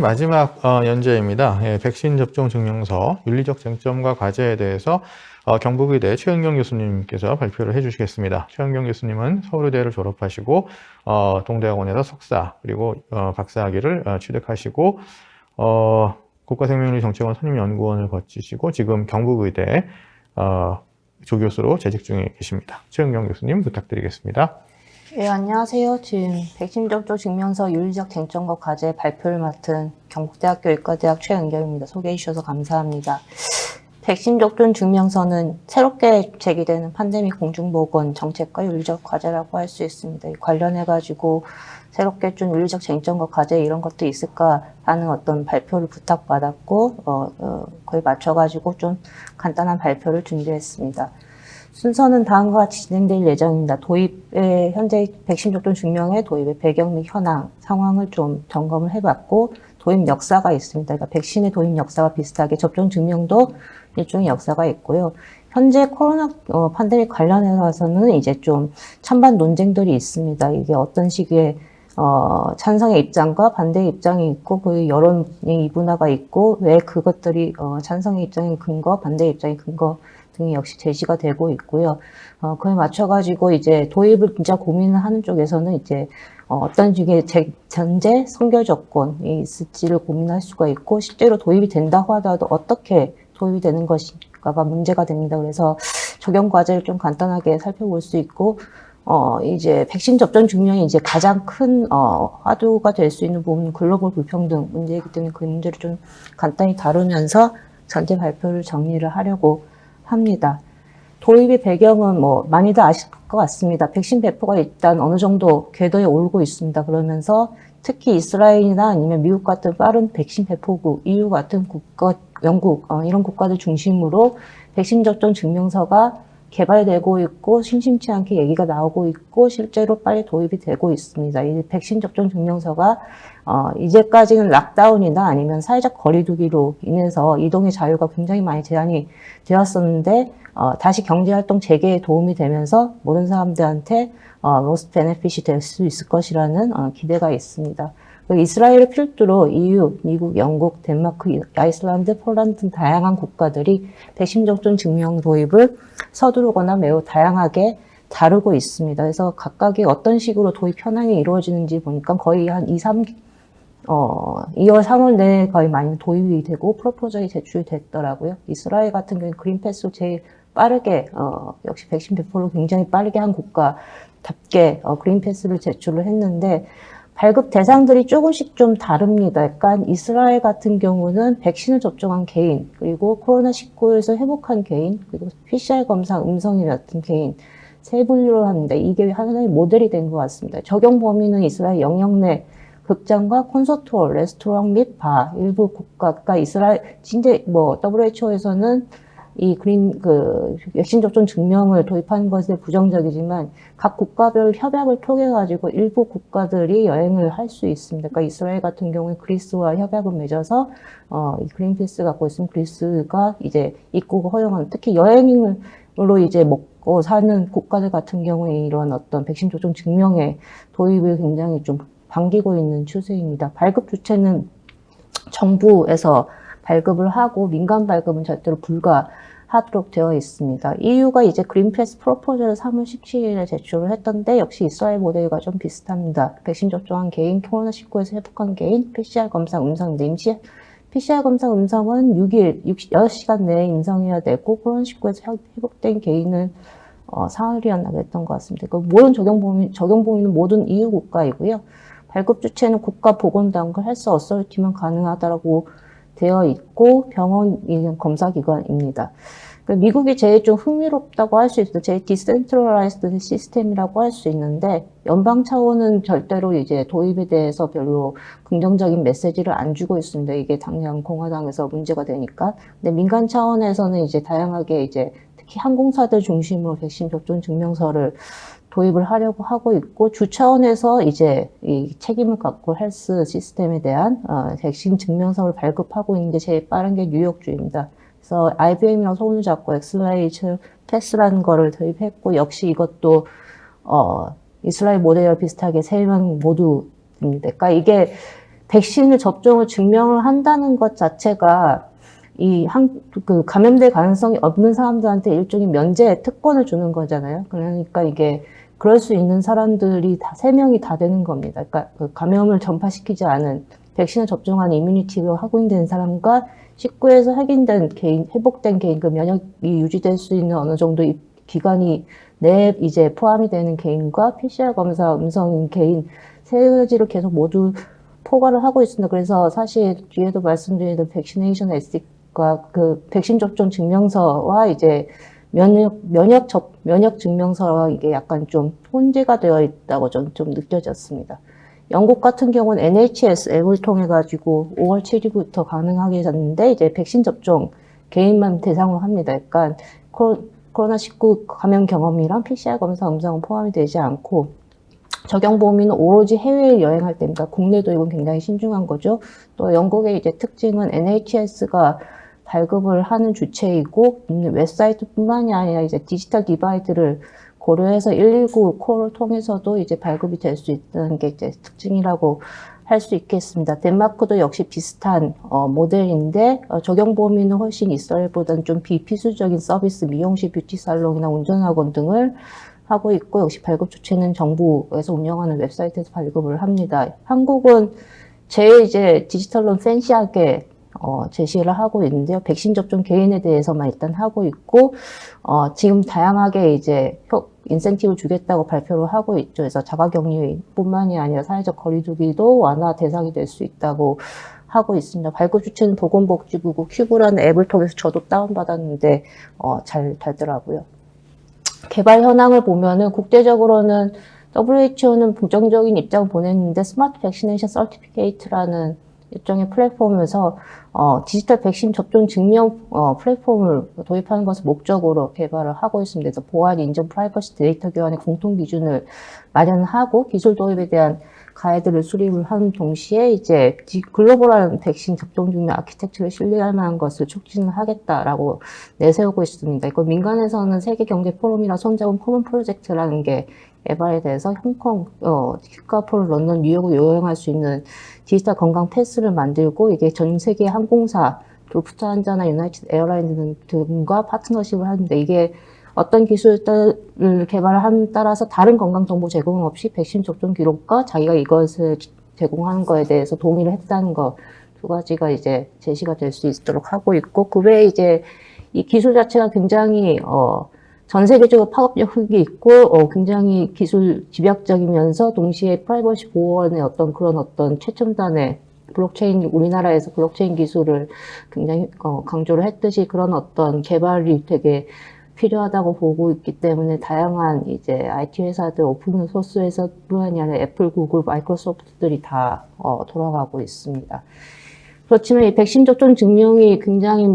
마지막 연재입니다. 예, 백신 접종 증명서 윤리적 쟁점과 과제에 대해서 경북의대 최은경 교수님께서 발표를 해주시겠습니다. 최은경 교수님은 서울의대를 졸업하시고 동대학원에서 석사 그리고 박사학위를 취득하시고 국가생명윤리정책원 선임연구원을 거치시고 지금 경북의대 조교수로 재직 중에 계십니다. 최은경 교수님 부탁드리겠습니다. 네, 안녕하세요. 지금 백신 접종 증명서 윤리적 쟁점과 과제 발표를 맡은 경북대학교 의과대학 최은경입니다. 소개해 주셔서 감사합니다. 백신 접종 증명서는 새롭게 제기되는 팬데믹 공중보건 정책과 윤리적 과제라고 할 수 있습니다. 관련해가지고 새롭게 좀 윤리적 쟁점과 과제 이런 것도 있을까 하는 어떤 발표를 부탁받았고 거의 맞춰가지고 좀 간단한 발표를 준비했습니다. 순서는 다음과 같이 진행될 예정입니다. 도입의 현재 백신 접종 증명의 도입의 배경 및 현황, 상황을 좀 점검을 해봤고 도입 역사가 있습니다. 그러니까 백신의 도입 역사와 비슷하게 접종 증명도 일종의 역사가 있고요. 현재 코로나 팬데믹 관련해서는 이제 좀 찬반 논쟁들이 있습니다. 이게 어떤 시기에 찬성의 입장과 반대의 입장이 있고 그 여론의 이분화가 있고 왜 그것들이 찬성의 입장의 근거, 반대의 입장의 근거 등이 역시 제시가 되고 있고요. 그에 맞춰가지고 이제 도입을 진짜 고민을 하는 쪽에서는 이제 어떤 식의 전제 선결 조건이 있을지를 고민할 수가 있고 실제로 도입이 된다고 하더라도 어떻게 도입이 되는 것인가가 문제가 됩니다. 그래서 적용 과제를 좀 간단하게 살펴볼 수 있고 이제 백신 접종 증명이 이제 가장 큰 화두가 될 수 있는 부분은 글로벌 불평등 문제이기 때문에 그 문제를 좀 간단히 다루면서 전체 발표를 정리를 하려고 합니다. 도입의 배경은 많이들 아실 것 같습니다. 백신 배포가 일단 어느 정도 궤도에 오르고 있습니다. 그러면서 특히 이스라엘이나 아니면 미국 같은 빠른 백신 배포국, EU 같은 국가, 영국 이런 국가들 중심으로 백신 접종 증명서가 개발되고 있고 심심치 않게 얘기가 나오고 있고 실제로 빨리 도입이 되고 있습니다. 이 백신 접종 증명서가 이제까지는 락다운이나 아니면 사회적 거리두기로 인해서 이동의 자유가 굉장히 많이 제한이 되었었는데 다시 경제활동 재개에 도움이 되면서 모든 사람들한테 로스트 베네핏이 될 수 있을 것이라는 기대가 있습니다. 이스라엘을 필두로 EU, 미국, 영국, 덴마크, 아이슬란드, 폴란드 등 다양한 국가들이 백신 접종 증명 도입을 서두르거나 매우 다양하게 다루고 있습니다. 그래서 각각이 어떤 식으로 도입 현황이 이루어지는지 보니까 거의 한 2월, 3월 내에 거의 많이 도입이 되고 프로포절이 제출이 됐더라고요. 이스라엘 같은 경우는 그린패스로 제일 빠르게 역시 백신 배포를 굉장히 빠르게 한 국가답게 그린패스를 제출을 했는데 발급 대상들이 조금씩 좀 다릅니다. 약간 이스라엘 같은 경우는 백신을 접종한 개인, 그리고 코로나19에서 회복한 개인, 그리고 PCR 검사 음성이 같은 개인, 세 분류로 하는데 이게 하나의 모델이 된 것 같습니다. 적용 범위는 이스라엘 영역 내 극장과 콘서트홀, 레스토랑 및 바, 일부 국가가 이스라엘, 진짜 WHO에서는 이 백신 접종 증명을 도입하는 것에 부정적이지만 각 국가별 협약을 통해 가지고 일부 국가들이 여행을 할 수 있습니다. 그러니까 이스라엘 같은 경우에 그리스와 협약을 맺어서 이 그린패스 갖고 있으면 그리스가 이제 입국을 허용하는 특히 여행으로 이제 먹고 사는 국가들 같은 경우에 이런 어떤 백신 접종 증명의 도입을 굉장히 좀 반기고 있는 추세입니다. 발급 주체는 정부에서 발급을 하고 민간 발급은 절대로 불가하도록 되어 있습니다. EU가 이제 그린패스 프로포절을 3월 17일에 제출을 했던데 역시 이스라엘 모델과 좀 비슷합니다. 백신 접종한 개인, 코로나19에서 회복한 개인, PCR 검사 음성인데 PCR 검사 음성은 6시간 내에 음성해야 되고 코로나19에서 회복된 개인은 사흘이었나 그랬던 것 같습니다. 모든 적용 범위는 모든 EU 국가이고요. 발급 주체는 국가보건당국 헬스 어서리티만 가능하다라고 되어 있고 병원 검사기관입니다. 미국이 제일 좀 흥미롭다고 할 수 있어요. 제일 디센트럴라이즈드 시스템이라고 할 수 있는데 연방 차원은 절대로 이제 도입에 대해서 별로 긍정적인 메시지를 안 주고 있습니다. 이게 당장 공화당에서 문제가 되니까. 근데 민간 차원에서는 이제 다양하게 이제 특히 항공사들 중심으로 백신 접종 증명서를 도입을 하려고 하고 있고 주 차원에서 이제 이 책임을 갖고 헬스 시스템에 대한 백신 증명서를 발급하고 있는 게 제일 빠른 게 뉴욕주입니다. 그래서 IBM이랑 손을 잡고 엑슬레이트 패스라는 거를 도입했고 역시 이것도 이스라엘 모델과 비슷하게 세 명 모두입니다. 그러니까 이게 백신을 접종을 증명을 한다는 것 자체가 감염될 가능성이 없는 사람들한테 일종의 면제 특권을 주는 거잖아요. 그러니까 이게 그럴 수 있는 사람들이 다 3명이 다 되는 겁니다. 그러니까 그 감염을 전파시키지 않은 백신을 접종한 이뮤니티가 확인된 사람과 19에서 확인된 개인, 회복된 개인, 그 면역이 유지될 수 있는 어느 정도 기간이 내에 이제 포함이 되는 개인과 PCR 검사 음성인 개인 3가지를 계속 모두 포괄을 하고 있습니다. 그래서 사실 뒤에도 말씀드린 백시네이션 에시가 그 백신 접종 증명서와 이제 면역 증명서와 이게 약간 좀 혼재가 되어 있다고 좀 느껴졌습니다. 영국 같은 경우는 NHS 앱을 통해 가지고 5월 7일부터 가능하게 됐는데 이제 백신 접종 개인만 대상으로 합니다. 그러니까 코로나19 감염 경험이랑 PCR 검사 음성은 포함이 되지 않고 적용 범위는 오로지 해외 여행할 때입니다. 국내도 이건 굉장히 신중한 거죠. 또 영국의 이제 특징은 NHS가 발급을 하는 주체이고 웹사이트뿐만이 아니라 이제 디지털 디바이드를 고려해서 119 콜을 통해서도 이제 발급이 될 수 있다는 게 이제 특징이라고 할 수 있겠습니다. 덴마크도 역시 비슷한 모델인데 적용 범위는 훨씬 이스라엘보다는 좀 비필수적인 서비스, 미용실, 뷰티 살롱이나 운전학원 등을 하고 있고 역시 발급 주체는 정부에서 운영하는 웹사이트에서 발급을 합니다. 한국은 제일 이제 디지털로 팬시하게 제시를 하고 있는데요. 백신 접종 개인에 대해서만 일단 하고 있고, 지금 다양하게 이제 인센티브를 주겠다고 발표를 하고 있죠. 그래서 자가격리뿐만이 아니라 사회적 거리두기도 완화 대상이 될 수 있다고 하고 있습니다. 발급 주체는 보건복지부고 큐브라는 앱을 통해서 저도 다운받았는데, 잘 되더라고요. 개발 현황을 보면은 국제적으로는 WHO는 부정적인 입장을 보냈는데 스마트 백시네이션 서티피케이트라는 일종의 플랫폼에서 디지털 백신 접종 증명 플랫폼을 도입하는 것을 목적으로 개발을 하고 있습니다. 그래서 보안, 인증, 프라이버시, 데이터 교환의 공통 기준을 마련하고 기술 도입에 대한 가이드를 수립을 한 동시에 이제 글로벌한 백신 접종 증명 아키텍처를 신뢰할 만한 것을 촉진을 하겠다라고 내세우고 있습니다. 이거 민간에서는 세계경제 포럼이나 손잡은 코먼 프로젝트라는 게 개발에 대해서 홍콩, 싱가포르, 런던, 뉴욕을 요용할 수 있는 디지털 건강 패스를 만들고 이게 전 세계 항공사, 루프트한자나 유나이티드 에어라인 등과 파트너십을 하는데 이게 어떤 기술을 개발함에 따라서 다른 건강 정보 제공 없이 백신 접종 기록과 자기가 이것을 제공하는 거에 대해서 동의를 했다는 거 2가지가 이제 제시가 될 수 있도록 하고 있고 그 외에 이제 이 기술 자체가 굉장히 전 세계적으로 파급력이 있고 굉장히 기술 집약적이면서 동시에 프라이버시 보호원의 그런 최첨단의 블록체인 우리나라에서 블록체인 기술을 굉장히 강조를 했듯이 그런 개발이 되게 필요하다고 보고 있기 때문에 다양한 이제 IT 회사들, 오픈 소스 회사뿐만이 아니라 애플, 구글, 마이크로소프트들이 다 돌아가고 있습니다. 그렇지만 이 백신 접종 증명이 굉장히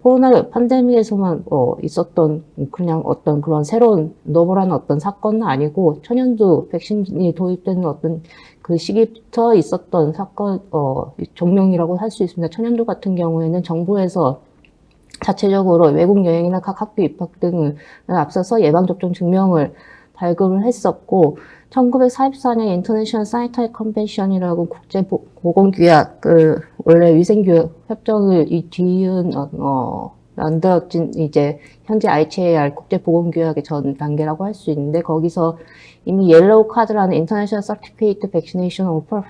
코로나 팬데믹에서만 있었던 그냥 그런 새로운 노멀한 사건은 아니고 천연두 백신이 도입되는 그 시기부터 있었던 사건 증명이라고 할 수 있습니다. 천연두 같은 경우에는 정부에서 자체적으로 외국 여행이나 각 학교 입학 등을 앞서서 예방접종 증명을 발급을 했었고 1944년 인터내셔널 사니타리 컨벤션이라고 국제보건규약 원래 위생교육 협정을 뒤이은 만들어진 이제 현재 ICAR 국제보건규약의 전 단계라고 할 수 있는데 거기서 이미 옐로우 카드라는 인터내셔널 서티피케이트 백시네이션 오퍼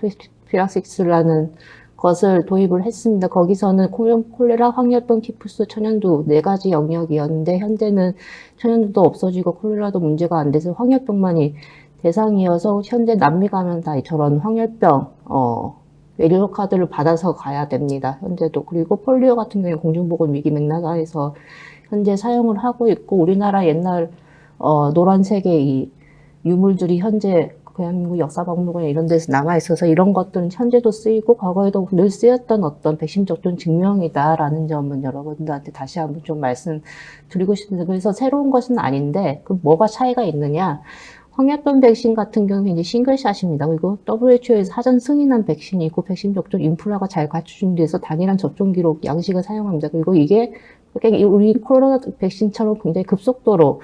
필락시스라는 것을 도입을 했습니다. 거기서는 콜레라, 황열병, 티푸스, 천연두 4가지 영역이었는데 현재는 천연두도 없어지고 콜레라도 문제가 안 돼서 황열병만이 대상이어서 현재 남미 가면 다 저런 황열병 옐로우 카드를 받아서 가야 됩니다. 현재도. 그리고 폴리오 같은 경우에 공중보건 위기 맥락 하에서 현재 사용을 하고 있고 우리나라 옛날 노란색의 이 유물들이 현재 대한민국 역사박물관 이런 데서 남아있어서 이런 것들은 현재도 쓰이고 과거에도 늘 쓰였던 백신 접종 증명이다라는 점은 여러분들한테 다시 한번 좀 말씀드리고 싶습니다. 그래서 새로운 것은 아닌데 그 뭐가 차이가 있느냐. 황열병 백신 같은 경우는 이제 싱글샷입니다. 그리고 WHO에서 사전 승인한 백신이고 백신 접종 인프라가 잘 갖춰진 데서 단일한 접종 기록 양식을 사용합니다. 그리고 이게 우리 코로나 백신처럼 굉장히 급속도로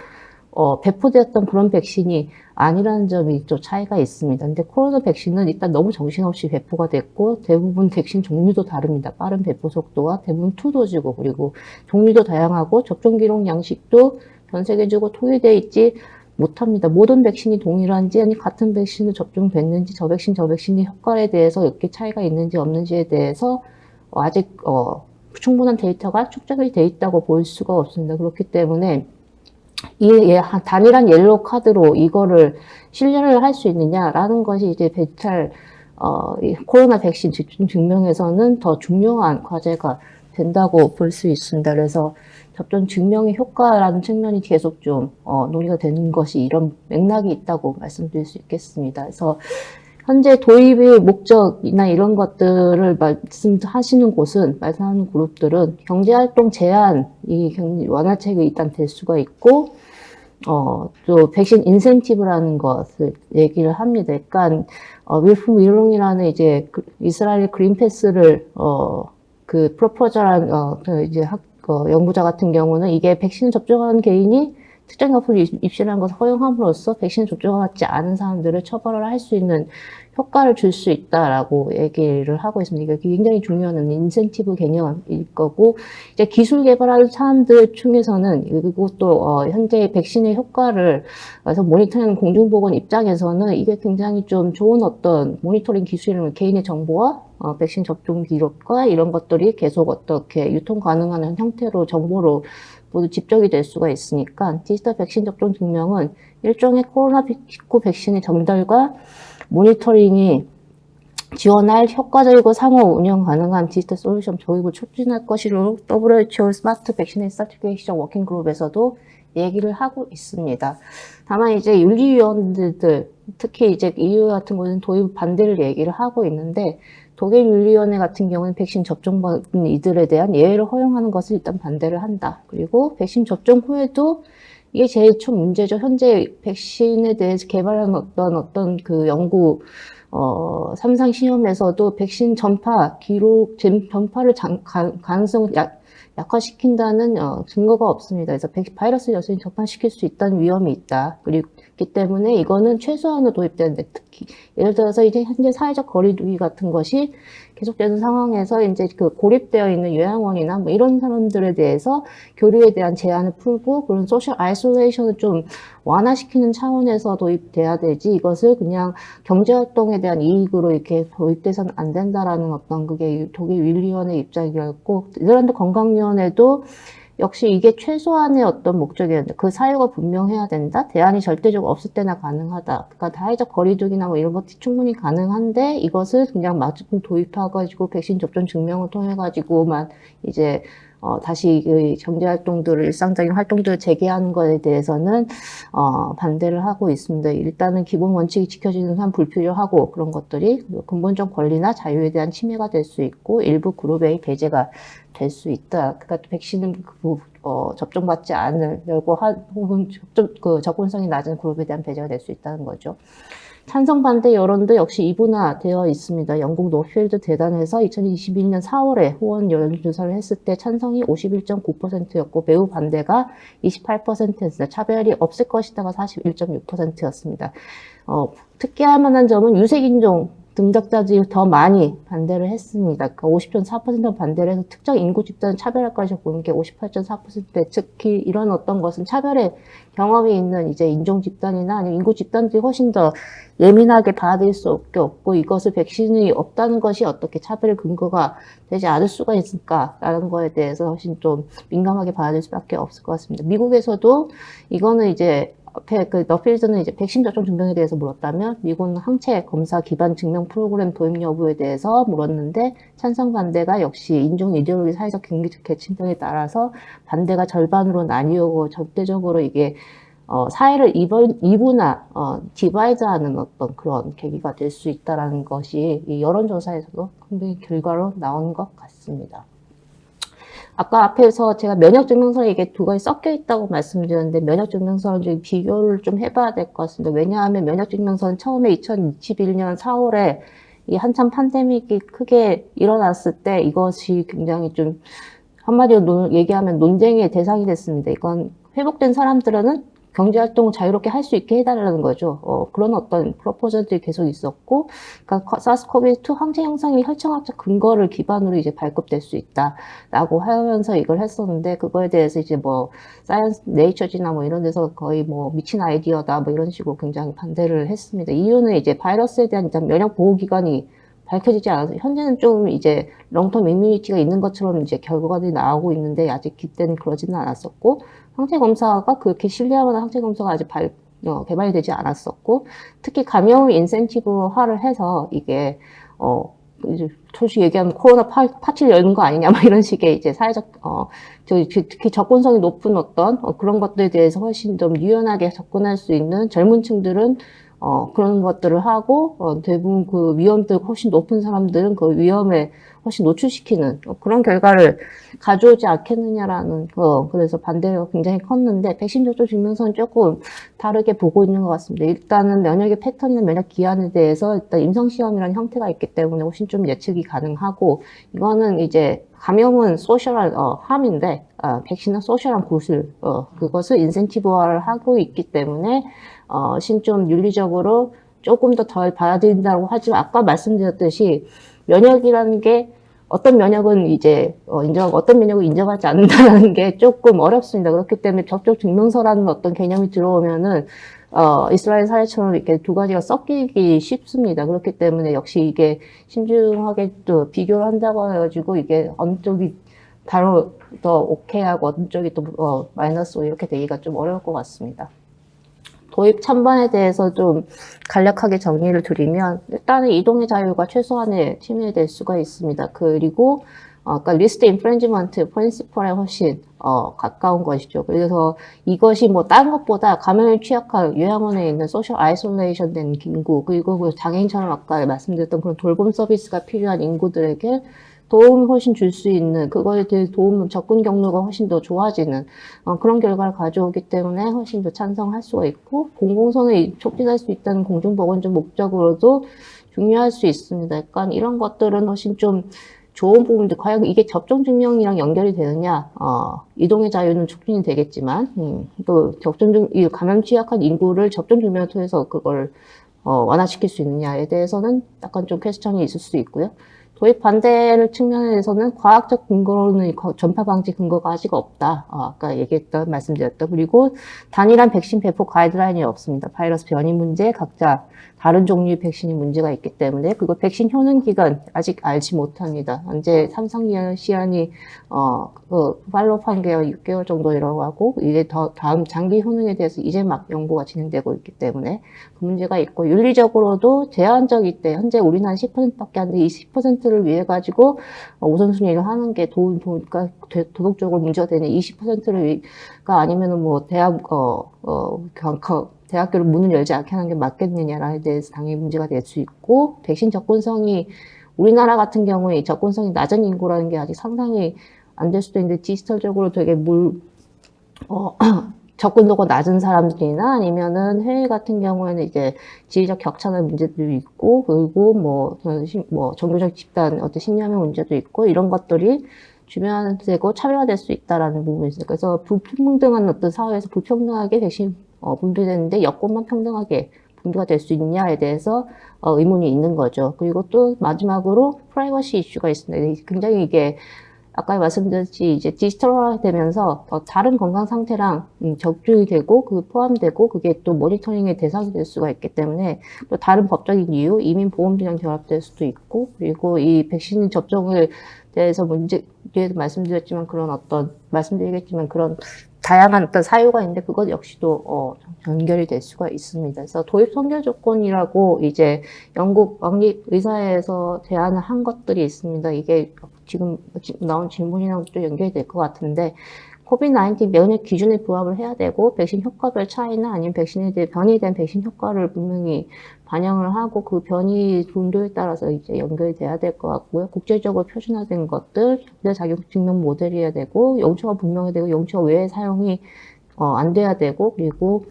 배포되었던 그런 백신이 아니라는 점이 좀 차이가 있습니다. 근데 코로나 백신은 일단 너무 정신없이 배포가 됐고, 대부분 백신 종류도 다릅니다. 빠른 배포 속도와 대부분 투도지고, 그리고 종류도 다양하고, 접종 기록 양식도 전 세계적으로 통일되어 있지 못합니다. 모든 백신이 동일한지, 아니 같은 백신을 접종됐는지, 저 백신이 효과에 대해서 이렇게 차이가 있는지 없는지에 대해서 아직 충분한 데이터가 축적이 돼 있다고 볼 수가 없습니다. 그렇기 때문에 단일한 옐로우 카드로 이거를 신뢰를 할 수 있느냐라는 것이 이제 이 코로나 백신 집중 증명에서는 더 중요한 과제가 된다고 볼 수 있습니다. 그래서 접종 증명의 효과라는 측면이 계속 좀 논의가 되는 것이 이런 맥락이 있다고 말씀드릴 수 있겠습니다. 그래서 현재 도입의 목적이나 이런 것들을 말씀하시는 말씀하는 그룹들은 경제활동 제한, 완화책이 일단 될 수가 있고, 또 백신 인센티브라는 것을 얘기를 합니다. 그러니까, 윌프 미롱이라는 이제 이스라엘 그린패스를, 프로포저한, 연구자 같은 경우는 이게 백신 접종한 개인이 특정 약품을 입신하는 것을 허용함으로써 백신 접종하지 않은 사람들을 처벌을 할 수 있는 효과를 줄 수 있다라고 얘기를 하고 있습니다. 이게 굉장히 중요한 인센티브 개념일 거고, 이제 기술 개발하는 사람들 중에서는, 그리고 또, 현재 백신의 효과를, 그래서 모니터링하는 공중보건 입장에서는 이게 굉장히 좀 좋은 어떤 모니터링 기술이라는 개인의 정보와 백신 접종 기록과 이런 것들이 계속 어떻게 유통 가능한 형태로 정보로 모두 집적이 될 수가 있으니까 디지털 백신 접종 증명은 일종의 코로나19 백신의 전달과 모니터링이 지원할 효과적이고 상호 운영 가능한 디지털 솔루션 도입을 촉진할 것이로 WHO 스마트 백신의 서티피케이션 워킹 그룹에서도 얘기를 하고 있습니다. 다만 이제 윤리위원들, 특히 이제 EU 같은 곳은 도입 반대를 얘기를 하고 있는데, 독일 윤리위원회 같은 경우는 백신 접종받은 이들에 대한 예외를 허용하는 것을 일단 반대를 한다. 그리고 백신 접종 후에도 이게 제일 큰 문제죠. 현재 백신에 대해서 개발한 어떤 그 연구, 삼상 시험에서도 백신 전파를 가능성을 약화시킨다는 증거가 없습니다. 그래서 바이러스 여전히 전파시킬 수 있다는 위험이 있다. 그렇기 때문에 이거는 최소한으로 도입되는데, 특히 예를 들어서 이제 현재 사회적 거리두기 같은 것이 계속되는 상황에서 이제 그 고립되어 있는 요양원이나 뭐 이런 사람들에 대해서 교류에 대한 제한을 풀고 그런 소셜 아이솔레이션을 좀 완화시키는 차원에서 도입돼야 되지, 이것을 그냥 경제활동에 대한 이익으로 이렇게 도입돼서는 안 된다라는 어떤 그게 독일 윤리위원회 입장이었고, 네덜란드 건강위원회도 역시 이게 최소한의 어떤 목적이었는데 그 사유가 분명해야 된다. 대안이 절대적으로 없을 때나 가능하다. 그러니까 사회적 거리두기나 뭐 이런 것이 충분히 가능한데 이것을 그냥 마구 도입해가지고 백신 접종 증명을 통해가지고만 이제 다시 그 경제활동들을 일상적인 활동들을 재개하는 것에 대해서는 반대를 하고 있습니다. 일단은 기본 원칙이 지켜지는 한 불필요하고 그런 것들이 근본적 권리나 자유에 대한 침해가 될 수 있고 일부 그룹의 배제가 될 수 있다. 그러니까 백신은 접종받지 않으려고 혹은 접근성이 낮은 그룹에 대한 배제가 될 수 있다는 거죠. 찬성 반대 여론도 역시 이분화되어 있습니다. 영국 노필드 대단에서 2021년 4월에 호원 여론조사를 했을 때 찬성이 51.9%였고 매우 반대가 28%였습니다. 차별이 없을 것이다가 41.6%였습니다. 특이할 만한 점은 유색인종 등작자들이 더 많이 반대를 했습니다. 그러니까 50.4%가 반대를 해서 특정 인구 집단을 차별할 것이라고 보는 게 58.4%대, 특히 이런 어떤 것은 차별의 경험이 있는 이제 인종 집단이나 아니면 인구 집단들이 훨씬 더 예민하게 받아들일 수밖에 없고, 이것을 백신이 없다는 것이 어떻게 차별의 근거가 되지 않을 수가 있을까라는 거에 대해서 훨씬 좀 민감하게 받아들일 수밖에 없을 것 같습니다. 미국에서도 이거는 이제 너필드는 이제 백신 접종 증명에 대해서 물었다면 미국은 항체 검사 기반 증명 프로그램 도입 여부에 대해서 물었는데 찬성 반대가 역시 인종 이데올로기 사회적 경제적 계층등에 따라서 반대가 절반으로 나뉘고 절대적으로 이게 사회를 디바이드하는 어떤 그런 계기가 될 수 있다라는 것이 이 여론조사에서도 분명히 결과로 나오는 것 같습니다. 아까 앞에서 제가 면역증명서에 이게 두 가지 섞여 있다고 말씀드렸는데 면역증명서랑 좀 비교를 좀 해봐야 될 것 같습니다. 왜냐하면 면역증명서는 처음에 2021년 4월에 이 한참 팬데믹이 크게 일어났을 때 이것이 굉장히 좀 한마디로 얘기하면 논쟁의 대상이 됐습니다. 이건 회복된 사람들은 경제활동을 자유롭게 할 수 있게 해달라는 거죠. 그런 어떤 프로포저들이 계속 있었고, 그러니까 사스코비2 항체 형성이 혈청학적 근거를 기반으로 이제 발급될 수 있다라고 하면서 이걸 했었는데, 그거에 대해서 이제 뭐 사이언스 네이처지나 뭐 이런 데서 거의 뭐 미친 아이디어다 뭐 이런 식으로 굉장히 반대를 했습니다. 이유는 이제 바이러스에 대한 일단 면역 보호 기관이 밝혀지지 않아서 현재는 좀 이제 롱텀 이뮤니티가 있는 것처럼 이제 결과들이 나오고 있는데 아직 그때는 그러지는 않았었고, 항체 검사가 그렇게 신뢰할 만한 항체 검사가 아직 개발이 되지 않았었고, 특히 감염을 인센티브화를 해서 이게 이제 솔직히 얘기하면 코로나 파티를 여는 거 아니냐 막 이런 식의 이제 사회적 특히 접근성이 높은 어떤 그런 것들에 대해서 훨씬 좀 유연하게 접근할 수 있는 젊은 층들은 그런 것들을 하고, 대부분 그 위험도 훨씬 높은 사람들은 그 위험에 훨씬 노출시키는 그런 결과를 가져오지 않겠느냐라는 그래서 반대가 굉장히 컸는데, 백신 접종 증명서는 조금 다르게 보고 있는 것 같습니다. 일단은 면역의 패턴이나 면역 기한에 대해서 일단 임상시험이라는 형태가 있기 때문에 훨씬 좀 예측이 가능하고, 이거는 이제 감염은 소셜한 함인데, 백신은 소셜한 구슬, 그것을 인센티브화를 하고 있기 때문에 좀 윤리적으로 조금 더 덜 받아들인다고 하지만, 아까 말씀드렸듯이 면역이라는 게 어떤 면역은 이제 인정하고 어떤 면역을 인정하지 않는다는 게 조금 어렵습니다. 그렇기 때문에 접종 증명서라는 어떤 개념이 들어오면은 이스라엘 사례처럼 이렇게 두 가지가 섞이기 쉽습니다. 그렇기 때문에 역시 이게 신중하게 또 비교를 한다고 해가지고 이게 어느 쪽이 바로 더 오케이하고 어느 쪽이 또 마이너스 이렇게 되기가 좀 어려울 것 같습니다. 도입 찬반에 대해서 좀 간략하게 정리를 드리면, 일단은 이동의 자유가 최소한의 침해될 수가 있습니다. 그리고 그러니까 리스트 인프렌지먼트 프린시플에 훨씬 가까운 것이죠. 그래서 이것이 뭐 다른 것보다 감염에 취약한 요양원에 있는 소셜 아이솔레이션 된 인구, 그리고 그 장애인처럼 아까 말씀드렸던 그런 돌봄 서비스가 필요한 인구들에게 도움을 훨씬 줄 수 있는, 그거에 대해 접근 경로가 훨씬 더 좋아지는 그런 결과를 가져오기 때문에 훨씬 더 찬성할 수가 있고, 공공선을 촉진할 수 있다는 공중보건적 목적으로도 중요할 수 있습니다. 약간 이런 것들은 훨씬 좀 좋은 부분들, 과연 이게 접종 증명이랑 연결이 되느냐, 이동의 자유는 촉진이 되겠지만, 또 이 감염 취약한 인구를 접종 증명을 통해서 그걸 완화시킬 수 있느냐에 대해서는 약간 좀 퀘스천이 있을 수 있고요. 도입 반대를 측면에서는 과학적 근거로는 전파 방지 근거가 아직 없다. 아까 말씀드렸던. 그리고 단일한 백신 배포 가이드라인이 없습니다. 바이러스 변이 문제, 각자 다른 종류의 백신이 문제가 있기 때문에, 그리고 백신 효능 기간 아직 알지 못합니다. 현재 삼성 시안이 팔로우한 게 6개월 정도라고 하고, 이제 다음 장기 효능에 대해서 이제 막 연구가 진행되고 있기 때문에 그 문제가 있고, 윤리적으로도 제한적일 때 현재 우리나라 10%밖에 안 돼. 이 10%를 위해 가지고 우선순위를 하는 게 그러니까 도덕적으로 문제가 되는 20%가 아니면은 뭐 대학교를 문을 열지 않게 하는 게 맞겠느냐에 대해서 당연히 문제가 될 수 있고, 백신 접근성이 우리나라 같은 경우에 접근성이 낮은 인구라는 게 아직 상상이 안 될 수도 있는데, 디지털적으로 되게 접근도가 낮은 사람들이나 아니면은 해외 같은 경우에는 이제 지리적 격차나 문제도 있고, 그리고 뭐 종교적 집단 어떤 신념의 문제도 있고, 이런 것들이 주변되고 차별화될 수 있다라는 부분이 있어요. 그래서 불평등한 어떤 사회에서 불평등하게 백신 분배되는데 여권만 평등하게 분배가 될 수 있냐에 대해서 의문이 있는 거죠. 그리고 또 마지막으로 프라이버시 이슈가 있습니다. 굉장히 이게 아까 말씀드렸듯이 이제 디지털화 되면서 다른 건강 상태랑 적중이 되고, 그 포함되고, 그게 또 모니터링의 대상이 될 수가 있기 때문에, 또 다른 법적인 이유, 이민 보험비랑 결합될 수도 있고, 그리고 이 백신 접종을 대해서 뒤에도 말씀드렸지만 그런 다양한 어떤 사유가 있는데, 그것 역시도 연결이 될 수가 있습니다. 그래서 도입 선결 조건이라고 이제 영국 왕립의사회에서 제안을 한 것들이 있습니다. 이게 지금 나온 질문이랑 또 연결이 될 것 같은데, 코비드-19 면역 기준에 부합을 해야 되고, 백신 효과별 차이나 아니면 변이에 대한 백신 효과를 분명히 반영을 하고, 그 변이 분도에 따라서 이제 연결이 돼야 될 것 같고요. 국제적으로 표준화된 것들, 자격 증명 모델이어야 되고, 용처가 분명해야 되고, 용처 외의 사용이 안 돼야 되고, 그리고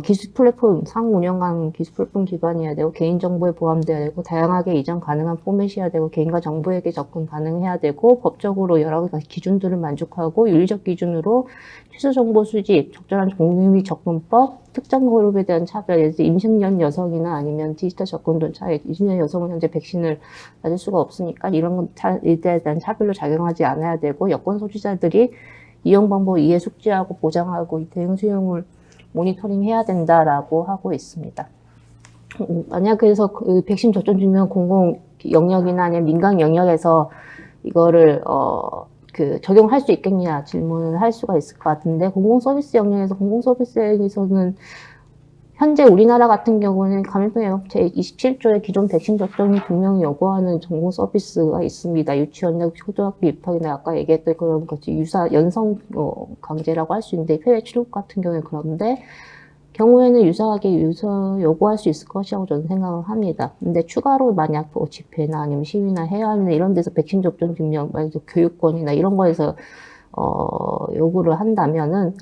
기술 플랫폼, 상호 운영하는 기술 플랫폼 기반이어야 되고, 개인정보에 포함돼야 되고, 다양하게 이전 가능한 포맷이어야 되고, 개인과 정보에게 접근 가능해야 되고, 법적으로 여러 가지 기준들을 만족하고, 윤리적 기준으로 필수 정보 수집, 적절한 종류 및 접근법, 특정 그룹에 대한 차별, 예를 들어 임신년 여성이나 아니면 디지털 접근도 차이, 임신년 여성은 현재 백신을 맞을 수가 없으니까 이런 것에 대한 차별로 작용하지 않아야 되고, 여권 소지자들이 이용 방법 이해 숙지하고 보장하고 이 대응 수용을 모니터링 해야 된다라고 하고 있습니다. 만약 그래서 그 백신 접종 중면 공공 영역이나 아니면 민간 영역에서 이거를 적용할 수 있겠냐 질문을 할 수가 있을 것 같은데, 공공 서비스 영역에서 공공서비스에서는 현재 우리나라 같은 경우는 감염병 예방 제27조의 기존 백신 접종이 분명히 요구하는 공공 서비스가 있습니다. 유치원이나 초등학교 입학이나 아까 얘기했던 그런 것이 연성 강제라고 할 수 있는데, 해외 출국 같은 경우에 그런데 경우에는 유사하게 요구할 수 있을 것이라고 저는 생각을 합니다. 근데 추가로 만약 집회나 아니면 시위나 해외나 이런 데서 백신 접종 증명, 교육권이나 이런 거에서 요구를 한다면은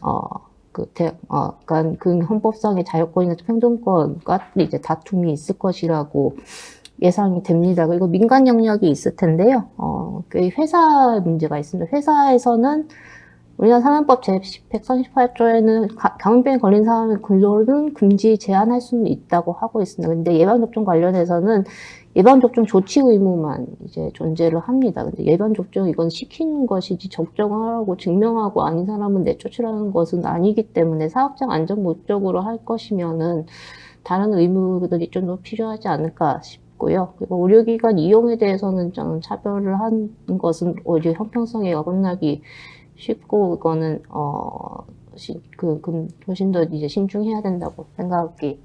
그 헌법상의 자유권이나 평등권과 이제 다툼이 있을 것이라고 예상이 됩니다. 그리고 민간 영역이 있을 텐데요. 그 회사 문제가 있습니다. 회사에서는 우리나라 산업법 제138조에는 감염병에 걸린 사람의 근로는 금지 제한할 수는 있다고 하고 있습니다. 근데 예방접종 관련해서는 예방접종 조치 의무만 이제 존재를 합니다. 근데 예방접종 이건 시키는 것이지 접종하라고 증명하고 아닌 사람은 내쫓으라는 것은 아니기 때문에 사업장 안전 목적으로 할 것이면은 다른 의무들이 좀 더 필요하지 않을까 싶고요. 그리고 의료기관 이용에 대해서는 저는 차별을 한 것은 오히려 형평성에 어긋나기 쉽고, 이거는 훨씬 더 이제 신중해야 된다고 생각이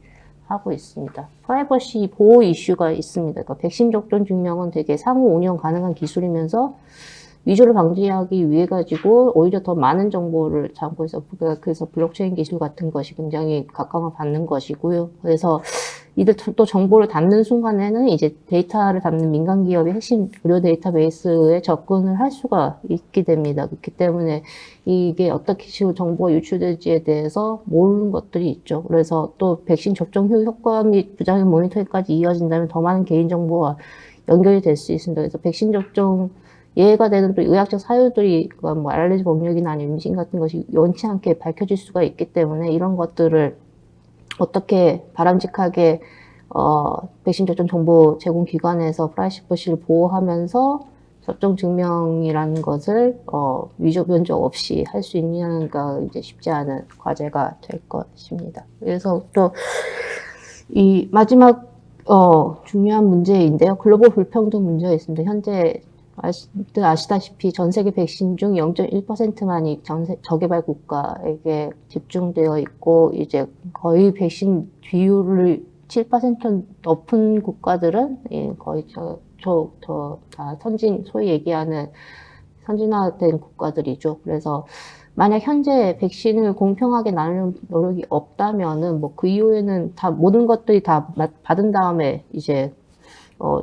하고 있습니다. 프라이버시 보호 이슈가 있습니다. 그러니까 백신 접종 증명은 되게 상호 운영 가능한 기술이면서 위조를 방지하기 위해 가지고 오히려 더 많은 정보를 담고 있어. 그래서 블록체인 기술 같은 것이 굉장히 각광을 받는 것이고요. 그래서 이들 또 정보를 담는 순간에는 이제 데이터를 담는 민간 기업의 핵심 의료 데이터베이스에 접근을 할 수가 있게 됩니다. 그렇기 때문에 이게 어떻게 식으로 정보가 유출될지에 대해서 모르는 것들이 있죠. 그래서 또 백신 접종 효과 및 부작용 모니터링까지 이어진다면 더 많은 개인정보와 연결이 될 수 있습니다. 그래서 백신 접종 예외가 되는 또 의학적 사유들이 뭐 알레르기 병력이나 아니면 임신 같은 것이 원치 않게 밝혀질 수가 있기 때문에 이런 것들을 어떻게 바람직하게 백신 접종 정보 제공 기관에서 프라이버시를 보호하면서 접종 증명이라는 것을 위조 변조 없이 할 수 있느냐가 이제 쉽지 않은 과제가 될 것입니다. 그래서 또 이 마지막 중요한 문제인데요. 글로벌 불평등 문제가 있습니다. 현재 아시다시피 전 세계 백신 중 0.1%만이 저개발 국가에게 집중되어 있고, 이제 거의 백신 비율을 7% 높은 국가들은 거의 다 소위 얘기하는 선진화된 국가들이죠. 그래서 만약 현재 백신을 공평하게 나누는 노력이 없다면은 뭐 그 이후에는 다 모든 것들이 다 받은 다음에 이제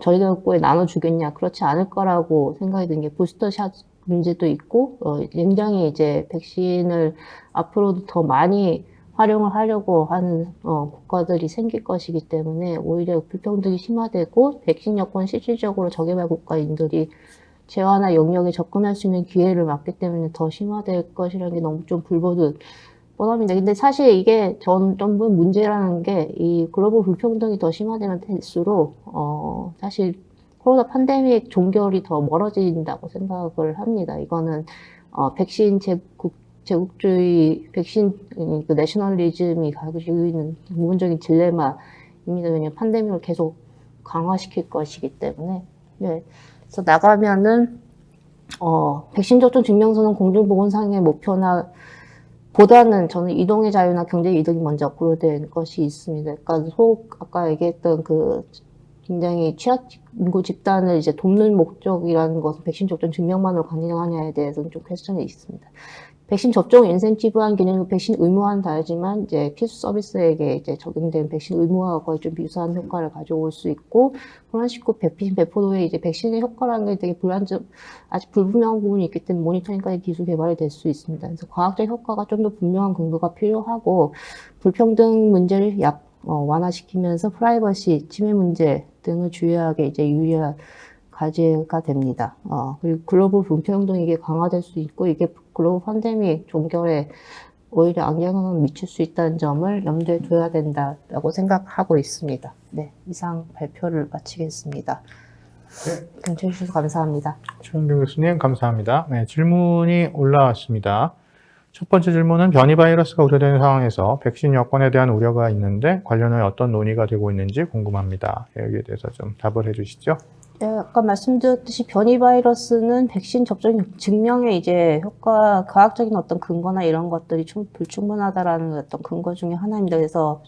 저희가 나눠주겠냐, 그렇지 않을 거라고 생각이 드는 게 부스터샷 문제도 있고, 굉장히 이제 백신을 앞으로도 더 많이 활용을 하려고 하는 국가들이 생길 것이기 때문에 오히려 불평등이 심화되고, 백신 여건 실질적으로 저개발 국가인들이 재화나 영역에 접근할 수 있는 기회를 막기 때문에 더 심화될 것이라는 게 너무 좀 불보듯 뻔합니다. 근데 사실 이게 전부 문제라는 게, 이 글로벌 불평등이 더 심화되면 될수록 사실 코로나 팬데믹 종결이 더 멀어진다고 생각을 합니다. 이거는 백신 제국주의, 백신 그 내셔널리즘이 가지고 있는 기본적인 딜레마입니다. 왜냐하면 팬데믹을 계속 강화시킬 것이기 때문에. 네. 그래서 나가면은 백신 접종 증명서는 공중보건상의 목표나 보다는 저는 이동의 자유나 경제 이득이 먼저 고려된 것이 있습니다. 그러니까 아까 얘기했던 그 굉장히 취약인구 집단을 이제 돕는 목적이라는 것은 백신 접종 증명만으로 가능하냐에 대해서는 좀 퀘스천이 있습니다. 백신 접종 인센티브한 개념은 백신 의무화는 다르지만 이제 필수 서비스에게 이제 적용된 백신 의무화와 거의 좀 비슷한 효과를 가져올 수 있고, 코로나19 백신 배포도에 이제 백신의 효과라는 게 되게 아직 불분명한 부분이 있기 때문에 모니터링까지 기술 개발이 될 수 있습니다. 그래서 과학적 효과가 좀 더 분명한 근거가 필요하고, 불평등 문제를 완화시키면서 프라이버시, 침해 문제 등을 주요하게 이제 유의할 과제가 됩니다. 그리고 글로벌 불평등이 이게 강화될 수 있고, 이게 글로벌 팬데믹 종결에 오히려 악영향을 미칠 수 있다는 점을 염두에 둬야 된다고 생각하고 있습니다. 네, 이상 발표를 마치겠습니다. 경청해 주셔서 감사합니다. 최은경 교수님, 감사합니다. 네, 질문이 올라왔습니다. 첫 번째 질문은 변이 바이러스가 우려되는 상황에서 백신 여권에 대한 우려가 있는데 관련해 어떤 논의가 되고 있는지 궁금합니다. 여기에 대해서 좀 답을 해주시죠. 네, 아까 말씀드렸듯이 변이 바이러스는 백신 접종 증명에 이제 과학적인 어떤 근거나 이런 것들이 좀 불충분하다라는 어떤 근거 중에 하나입니다. 그래서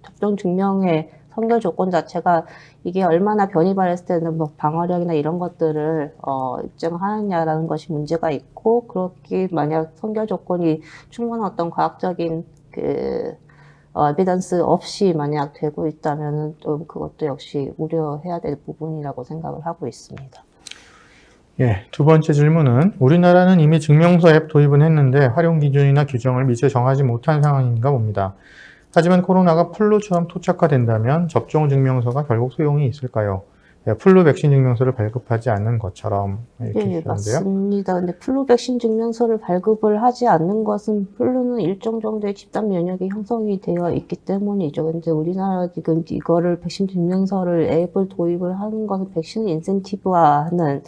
접종 증명의 선결 조건 자체가 이게 얼마나 변이 바이러스 때는 뭐 방어력이나 이런 것들을 입증하느냐라는 것이 문제가 있고, 그렇게 만약 선결 조건이 충분한 어떤 과학적인 에비던스 없이 만약 되고 있다면은 좀 그것도 역시 우려해야 될 부분이라고 생각을 하고 있습니다. 예, 두 번째 질문은 우리나라는 이미 증명서 앱 도입은 했는데 활용 기준이나 규정을 미처 정하지 못한 상황인가 봅니다. 하지만 코로나가 플루처럼 토착화된다면 접종 증명서가 결국 소용이 있을까요? 예, 플루 백신 증명서를 발급하지 않는 것처럼 이렇게 예, 주셨는데요. 맞습니다. 근데 플루 백신 증명서를 발급을 하지 않는 것은 플루는 일정 정도의 집단 면역이 형성이 되어 있기 때문이죠. 근데 우리나라 지금 이거를 백신 증명서를 앱을 도입을 하는 것은 백신 인센티브화하는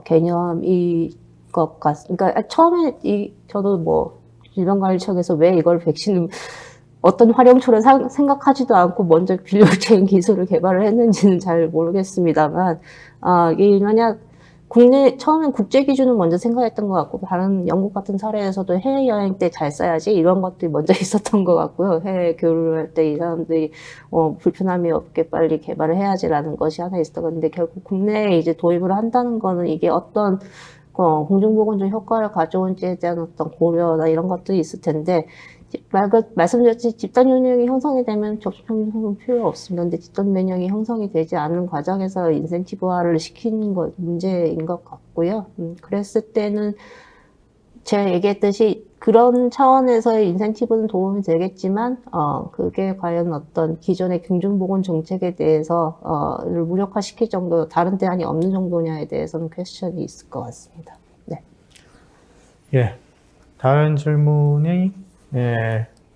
개념일 것 같습니다. 그러니까 처음에 저도 뭐 질병관리청에서 왜 이걸 백신을 어떤 활용처를 생각하지도 않고 먼저 블록체인 기술을 개발을 했는지는 잘 모르겠습니다만, 이게 만약 처음엔 국제 기준을 먼저 생각했던 것 같고, 다른 영국 같은 사례에서도 해외여행 때 잘 써야지 이런 것들이 먼저 있었던 것 같고요. 해외 교류를 할 때 이 사람들이 불편함이 없게 빨리 개발을 해야지라는 것이 하나 있었던 건데, 결국 국내에 이제 도입을 한다는 거는 이게 어떤 공중보건적 효과를 가져온지에 대한 어떤 고려나 이런 것들이 있을 텐데, 말씀드렸듯이 집단 면역이 형성이 되면 접종 증명은 필요 없습니다. 근데 집단 면역이 형성이 되지 않은 과정에서 인센티브화를 시키는 것 문제인 것 같고요. 그랬을 때는 제가 얘기했듯이 그런 차원에서의 인센티브는 도움이 되겠지만, 그게 과연 어떤 기존의 공중보건 정책에 대해서 무력화시킬 정도, 다른 대안이 없는 정도냐에 대해서는 퀘스천이 있을 것 같습니다. 네. 예, 다른 질문이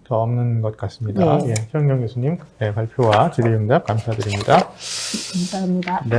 더 없는 것 같습니다. 네. 예, 최은경 교수님 발표와 질의응답 감사드립니다. 감사합니다. 네.